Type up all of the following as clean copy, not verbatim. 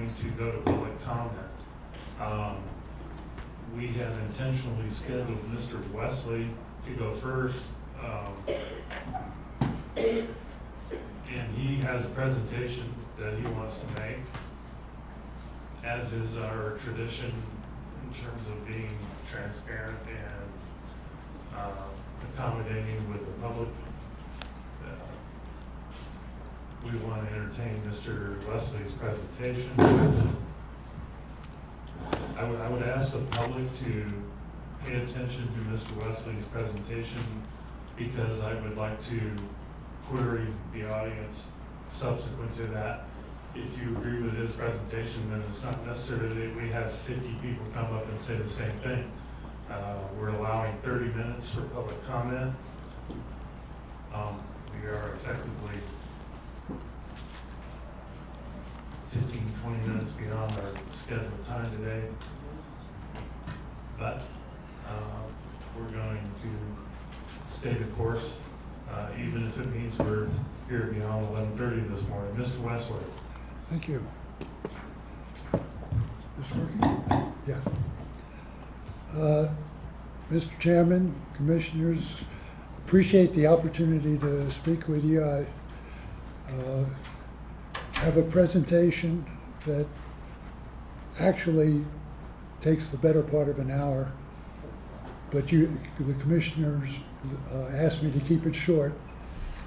going to go to public comment. We have intentionally scheduled Mr. Wessley to go first. And he has a presentation that he wants to make, as is our tradition in terms of being transparent and accommodating with the public. We want to entertain Mr. Wesley's presentation. I would ask the public to pay attention to Mr. Wesley's presentation, because I would like to query the audience subsequent to that. If you agree with his presentation, then it's not necessary that we have 50 people come up and say the same thing. We're allowing 30 minutes for public comment. We are effectively 15, 20 minutes beyond our scheduled time today. But we're going to stay the course, even if it means we're here beyond 11:30 this morning. Mr. Wessley. Thank you. Is this working? Yeah. Mr. Chairman, Commissioners, appreciate the opportunity to speak with you. I have a presentation that actually takes the better part of an hour, but the Commissioners asked me to keep it short,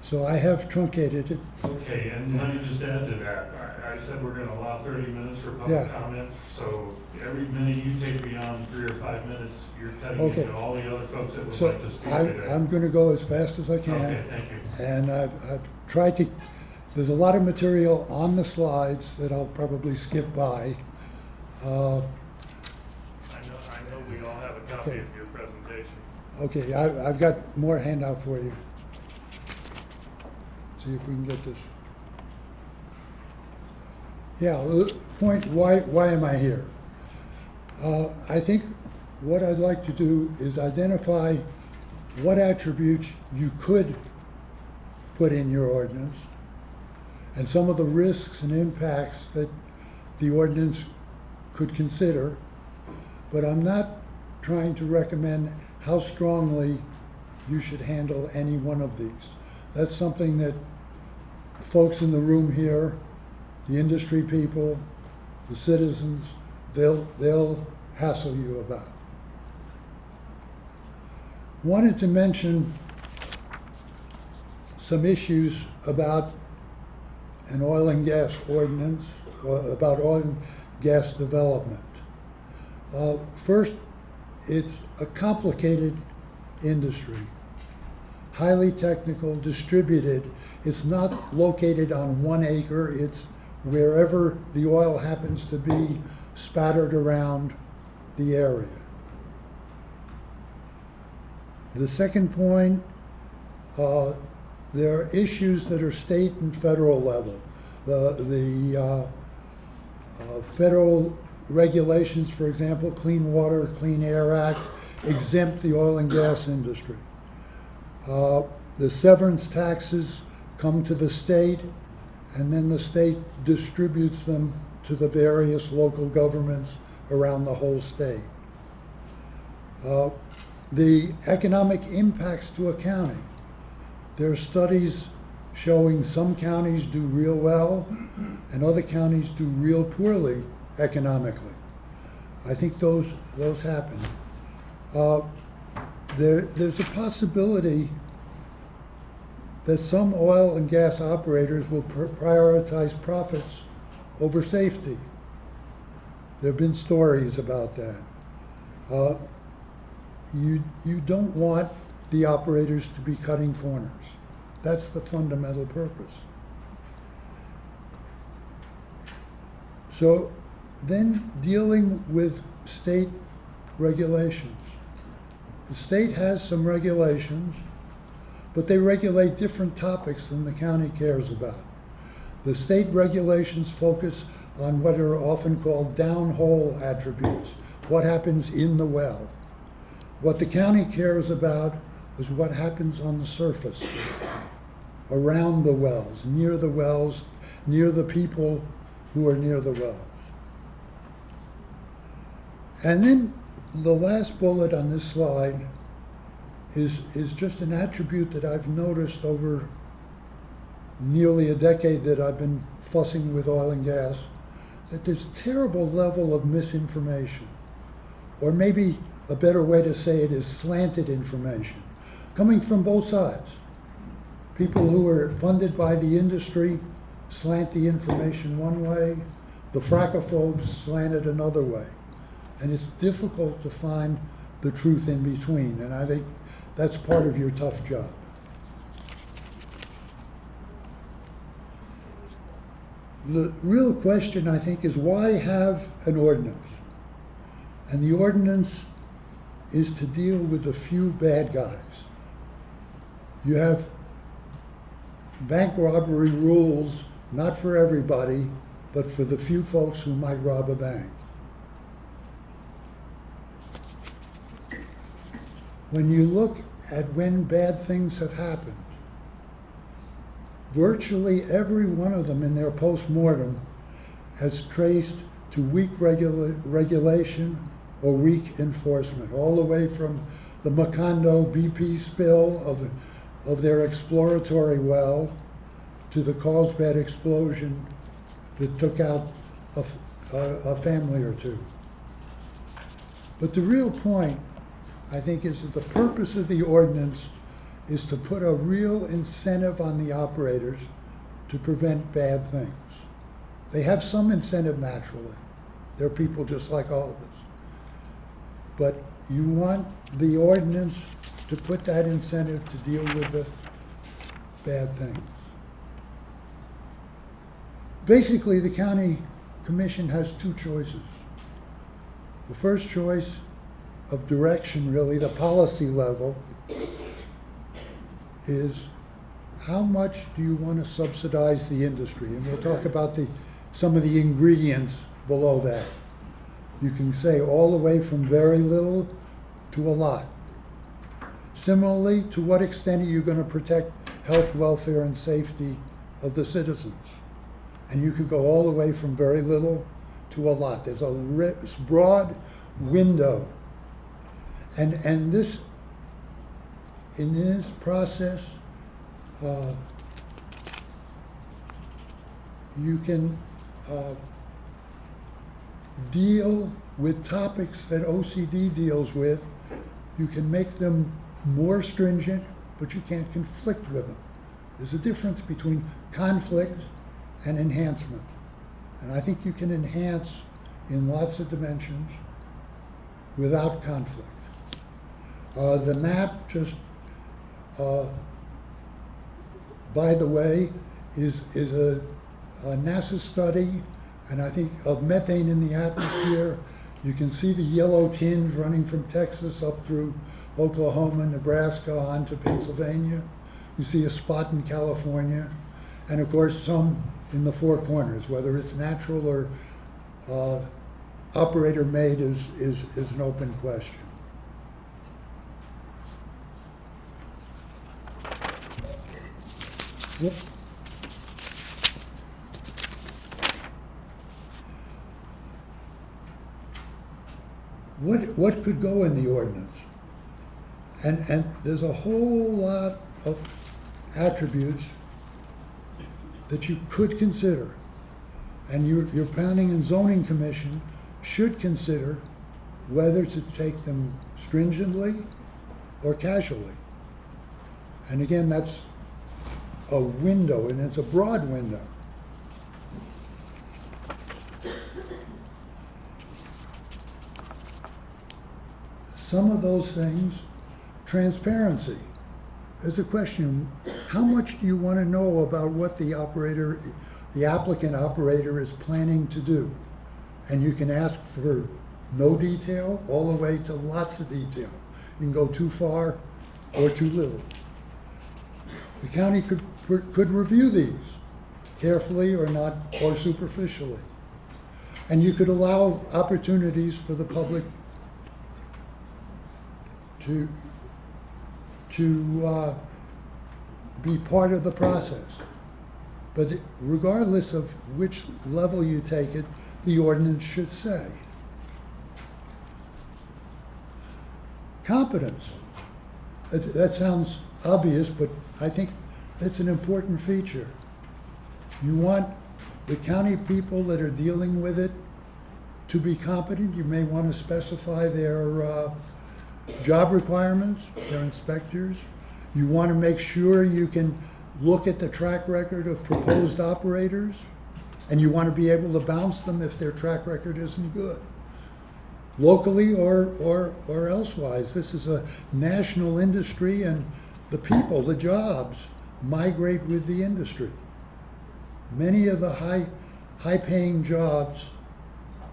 so I have truncated it. Okay, and let me just add to that. I said we're going to allow 30 minutes for public comment, so every minute you take beyond 3 or 5 minutes, you're cutting into all the other folks that would like to speak today. I'm going to go as fast as I can. Okay, thank you. And I've tried to, there's a lot of material on the slides that I'll probably skip by. I know we all have a copy of your presentation. Okay, I've got more handout for you. See if we can get this. Yeah, point, why am I here? I think what I'd like to do is identify what attributes you could put in your ordinance and some of the risks and impacts that the ordinance could consider, but I'm not trying to recommend how strongly you should handle any one of these. That's something that folks in the room here, the industry people, the citizens, they'll hassle you about. Wanted to mention some issues about an oil and gas ordinance, about oil and gas development. First, it's a complicated industry, highly technical, distributed. It's not located on 1 acre. It's wherever the oil happens to be spattered around the area. The second point, there are issues that are state and federal level. The federal regulations, for example, Clean Water, Clean Air Act, exempt the oil and gas industry. The severance taxes come to the state, and then the state distributes them to the various local governments around the whole state. The economic impacts to a county. There are studies showing some counties do real well and other counties do real poorly economically. I think those happen. There's a possibility that some oil and gas operators will prioritize profits over safety. There have been stories about that. You don't want the operators to be cutting corners. That's the fundamental purpose. So then dealing with state regulations. The state has some regulations, but they regulate different topics than the county cares about. The state regulations focus on what are often called downhole attributes, what happens in the well. What the county cares about is what happens on the surface, around the wells, near the people who are near the wells. And then the last bullet on this slide is just an attribute that I've noticed over nearly a decade that I've been fussing with oil and gas, that there's terrible level of misinformation, or maybe a better way to say it is slanted information, coming from both sides. People who are funded by the industry slant the information one way, the frackophobes slant it another way. And it's difficult to find the truth in between, and I think that's part of your tough job. The real question, I think, is why have an ordinance? And the ordinance is to deal with the few bad guys. You have bank robbery rules, not for everybody, but for the few folks who might rob a bank. When you look at when bad things have happened, virtually every one of them in their post-mortem has traced to weak regulation or weak enforcement, all the way from the Macondo BP spill of their exploratory well to the Carlsbad explosion that took out a family or two. But the real point, I think, is that the purpose of the ordinance is to put a real incentive on the operators to prevent bad things. They have some incentive naturally. They're people just like all of us. But you want the ordinance to put that incentive to deal with the bad things. Basically, the county commission has two choices. The first choice of direction, really, the policy level, is how much do you want to subsidize the industry? And we'll talk about some of the ingredients below that. You can say all the way from very little to a lot. Similarly, to what extent are you going to protect health, welfare, and safety of the citizens? And you could go all the way from very little to a lot. There's a broad window. And this, in this process, you can deal with topics that OCD deals with. You can make them more stringent, but you can't conflict with them. There's a difference between conflict and enhancement. And I think you can enhance in lots of dimensions without conflict. The map, just by the way, is a NASA study, and I think of methane in the atmosphere. You can see the yellow tinge running from Texas up through Oklahoma, Nebraska, on to Pennsylvania. You see a spot in California, and of course some in the Four Corners. Whether it's natural or operator made is an open question. Yep. What could go in the ordinance? And there's a whole lot of attributes that you could consider. And your Planning and Zoning Commission should consider whether to take them stringently or casually. And again, that's a window, and it's a broad window. Some of those things, transparency. There's a question, how much do you want to know about what the applicant operator is planning to do? And you can ask for no detail all the way to lots of detail. You can go too far or too little. The county could review these carefully or not, or superficially. And you could allow opportunities for the public to be part of the process. But regardless of which level you take it, the ordinance should say. Competence. That sounds obvious, but I think it's an important feature. You want the county people that are dealing with it to be competent. You may want to specify their job requirements, their inspectors. You want to make sure you can look at the track record of proposed operators, and you want to be able to bounce them if their track record isn't good. Locally or elsewise. This is a national industry, and the people, the jobs, migrate with the industry. Many of the high-paying jobs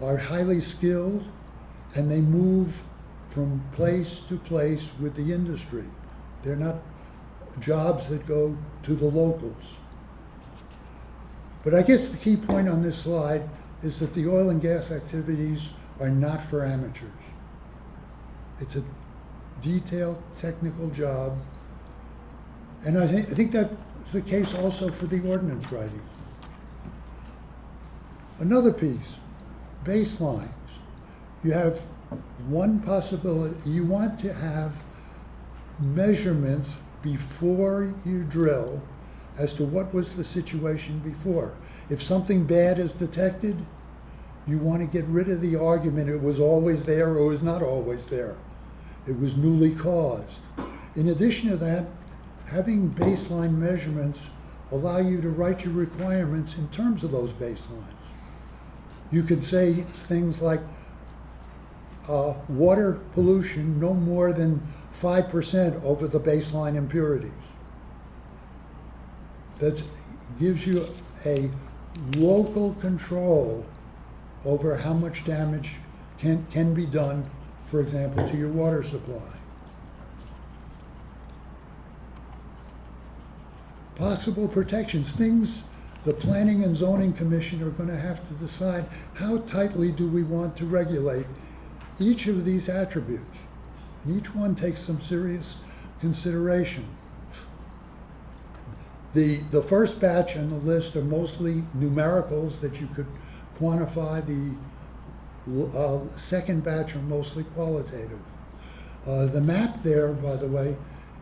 are highly skilled, and they move from place to place with the industry. They're not jobs that go to the locals. But I guess the key point on this slide is that the oil and gas activities are not for amateurs. It's a detailed technical job, and I think that's the case also for the ordinance writing. Another piece, baselines. You have one possibility. You want to have measurements before you drill as to what was the situation before. If something bad is detected, you want to get rid of the argument it was always there or it was not always there. It was newly caused. In addition to that, having baseline measurements allow you to write your requirements in terms of those baselines. You could say things like water pollution no more than 5% over the baseline impurities. That gives you a local control over how much damage can be done, for example, to your water supply. Possible protections, things the Planning and Zoning Commission are going to have to decide how tightly do we want to regulate each of these attributes. And each one takes some serious consideration. The first batch on the list are mostly numericals that you could quantify. The second batch are mostly qualitative. The map there, by the way,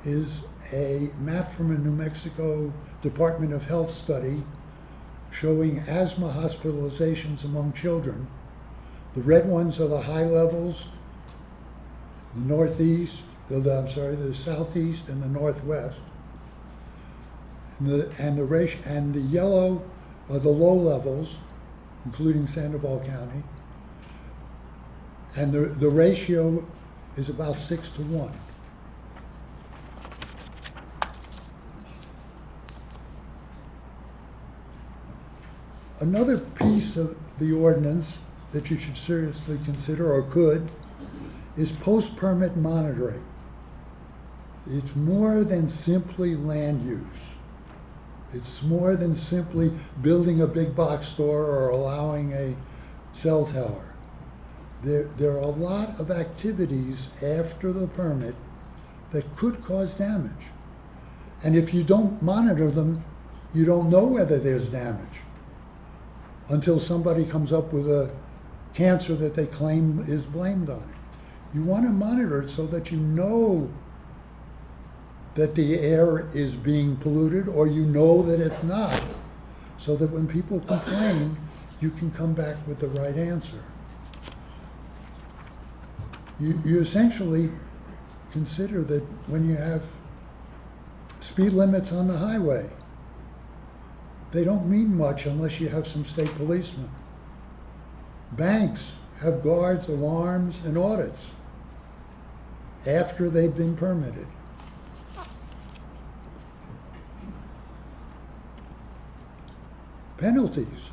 is a map from a New Mexico Department of Health study showing asthma hospitalizations among children. The red ones are the high levels, the northeast, the southeast and the northwest. And the yellow are the low levels, including Sandoval County. And the ratio is about 6-to-1. Another piece of the ordinance that you should seriously consider, or could, is post-permit monitoring. It's more than simply land use. It's more than simply building a big box store or allowing a cell tower. There are a lot of activities after the permit that could cause damage. And if you don't monitor them, you don't know whether there's damage until somebody comes up with a cancer that they claim is blamed on it. You want to monitor it so that you know that the air is being polluted, or you know that it's not, so that when people complain, you can come back with the right answer. You essentially consider that when you have speed limits on the highway, they don't mean much unless you have some state policemen. Banks have guards, alarms, and audits after they've been permitted. Penalties.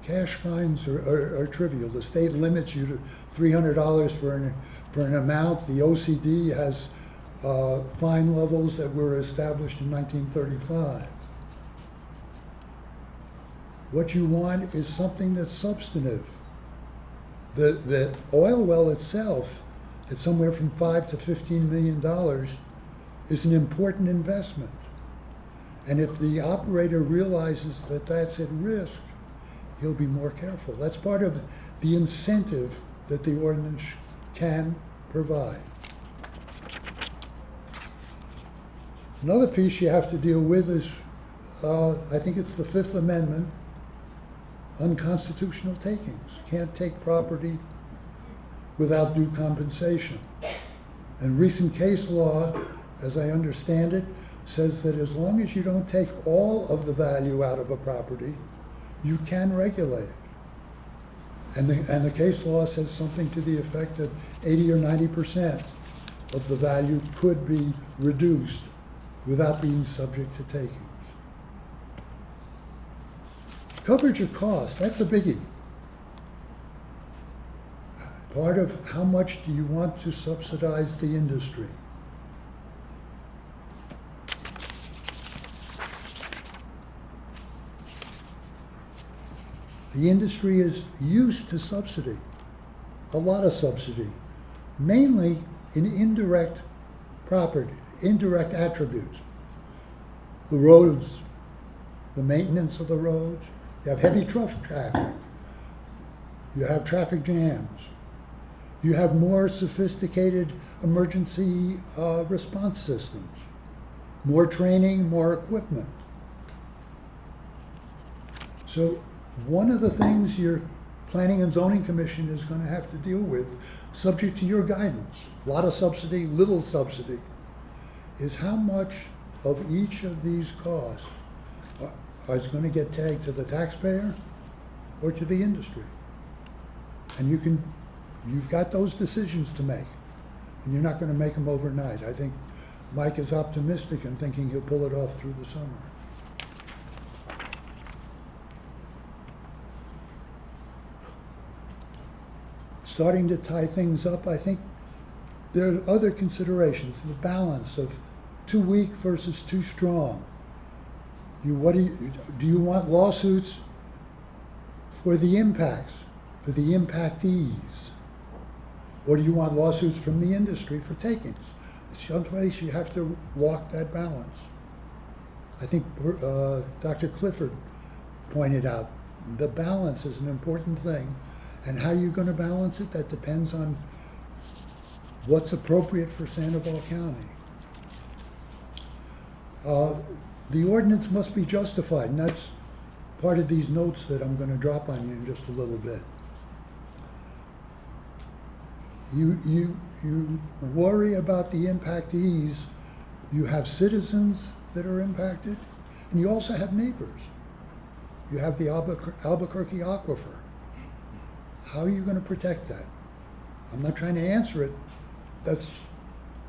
Cash fines are trivial. The state limits you to $300 for an amount. The OCD has fine levels that were established in 1935. What you want is something that's substantive. The oil well itself, at somewhere from $5 to $15 million, is an important investment. And if the operator realizes that that's at risk, he'll be more careful. That's part of the incentive that the ordinance can provide. Another piece you have to deal with is, I think it's the Fifth Amendment, unconstitutional takings. Can't take property without due compensation. And recent case law, as I understand it, says that as long as you don't take all of the value out of a property, you can regulate it. And the case law says something to the effect that 80 or 90% of the value could be reduced without being subject to takings. Coverage of costs, that's a biggie. Part of how much do you want to subsidize the industry? The industry is used to subsidy, a lot of subsidy, mainly in indirect property, indirect attributes. The roads, the maintenance of the roads, you have heavy truck traffic, you have traffic jams, you have more sophisticated emergency response systems, more training, more equipment. So one of the things your Planning and Zoning Commission is going to have to deal with, subject to your guidance, a lot of subsidy, little subsidy, is how much of each of these costs is going to get tagged to the taxpayer or to the industry. And you've got those decisions to make, and you're not going to make them overnight. I think Mike is optimistic in thinking he'll pull it off through the summer. Starting to tie things up, I think there are other considerations, the balance of too weak versus too strong. Do you want lawsuits for the impacts, for the impactees? Or do you want lawsuits from the industry for takings? Someplace you have to walk that balance. I think Dr. Clifford pointed out the balance is an important thing. And how you're going to balance it, that depends on what's appropriate for Sandoval County. The ordinance must be justified, and that's part of these notes that I'm going to drop on you in just a little bit. You worry about the impactees. You have citizens that are impacted, and you also have neighbors. You have the Albuquerque Aquifer. How are you going to protect that? I'm not trying to answer it. That's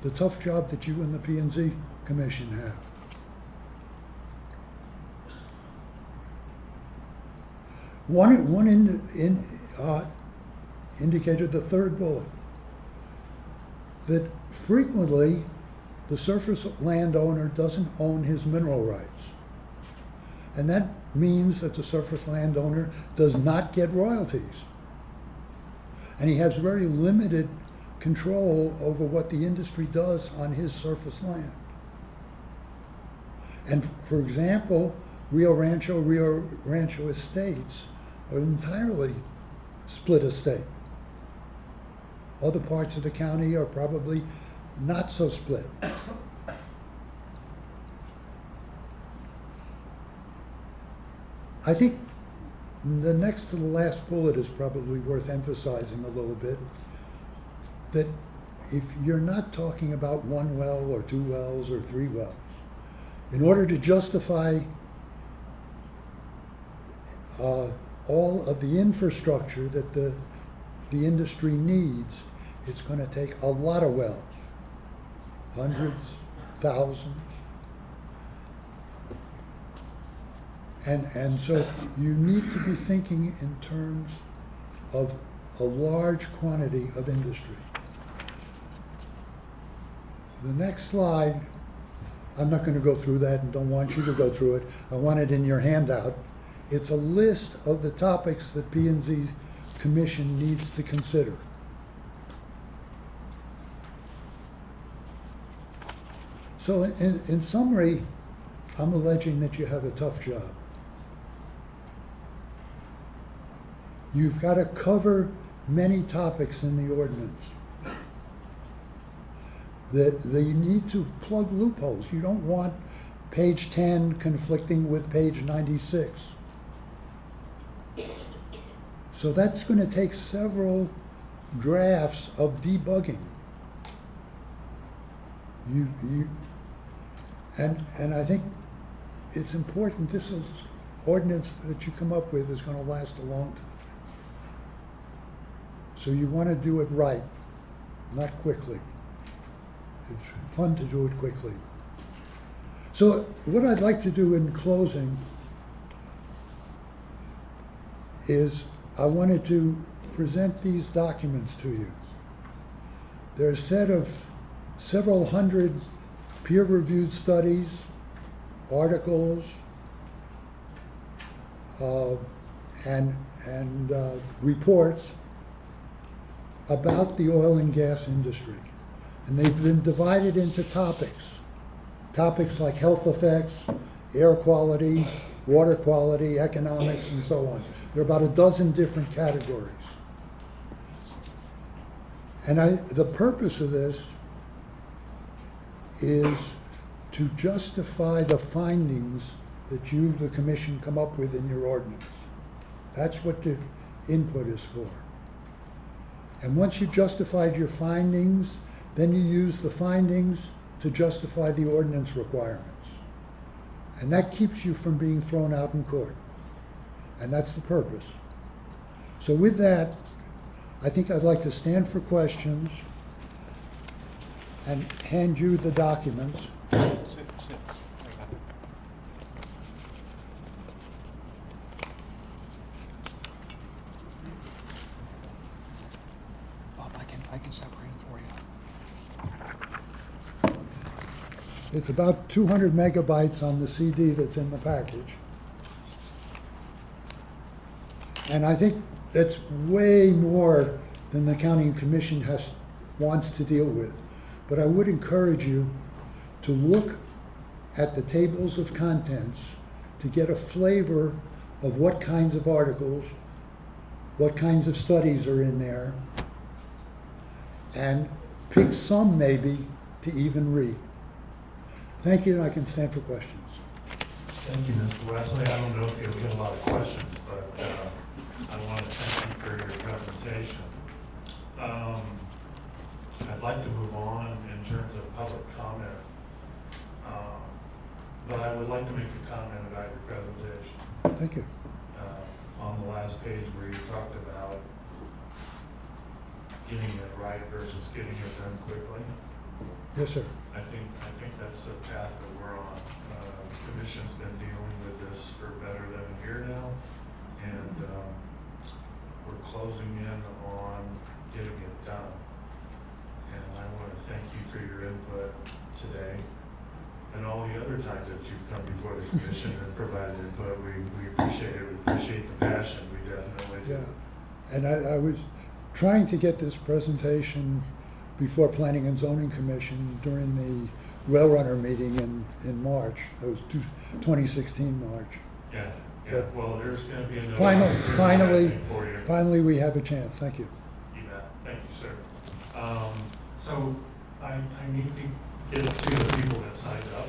the tough job that you and the P&Z Commission have. One indicator, the third bullet, that frequently the surface landowner doesn't own his mineral rights. And that means that the surface landowner does not get royalties. And he has very limited control over what the industry does on his surface land. And for example, Rio Rancho estates are entirely split estate. Other parts of the county are probably not so split. I think the next to the last bullet is probably worth emphasizing a little bit, that if you're not talking about one well or two wells or three wells, in order to justify all of the infrastructure that the industry needs, it's going to take a lot of wells, hundreds, thousands. And so you need to be thinking in terms of a large quantity of industry. The next slide, I'm not going to go through that and don't want you to go through it. I want it in your handout. It's a list of the topics that P&Z Commission needs to consider. So in summary, I'm alleging that you have a tough job. You've got to cover many topics in the ordinance. They need to plug loopholes. You don't want page 10 conflicting with page 96. So that's going to take several drafts of debugging. And I think it's important, this is ordinance that you come up with is going to last a long time. So you want to do it right, not quickly. It's fun to do it quickly. So what I'd like to do in closing is I wanted to present these documents to you. They're a set of several hundred peer-reviewed studies, articles, and reports about the oil and gas industry. And they've been divided into topics. Topics like health effects, air quality, water quality, economics, and so on. There are about a dozen different categories. And the purpose of this is to justify the findings that you, the commission, come up with in your ordinance. That's what the input is for. And once you've justified your findings, then you use the findings to justify the ordinance requirements. And that keeps you from being thrown out in court. And that's the purpose. So with that, I think I'd like to stand for questions and hand you the documents. Bob, I can stop reading for you. It's about 200 megabytes on the CD that's in the package. And I think that's way more than the county commission wants to deal with. But I would encourage you to look at the tables of contents to get a flavor of what kinds of articles, what kinds of studies are in there, and pick some maybe to even read. Thank you, and I can stand for questions. Thank you, Mr. Wessley. I don't know if you'll get a lot of questions, but I want to thank you for your presentation. I'd like to move on in terms of public comment, but I would like to make a comment about your presentation. Thank you. On the last page where you talked about getting it right versus getting it done quickly. Yes, sir. I think that's the path that we're on. The commission's been dealing with this for better than a year now, and we're closing in on getting it done. And I want to thank you for your input today and all the other times that you've come before the commission and provided input. We appreciate it. We appreciate the passion. We definitely do. Yeah, and I was trying to get this presentation before Planning and Zoning Commission during the Rail Runner meeting in March. It was 2016 March. Yeah. But well, there's going to be another finally we have a chance. Thank you. You bet. Thank you, sir. So I need to get it to the people that signed up.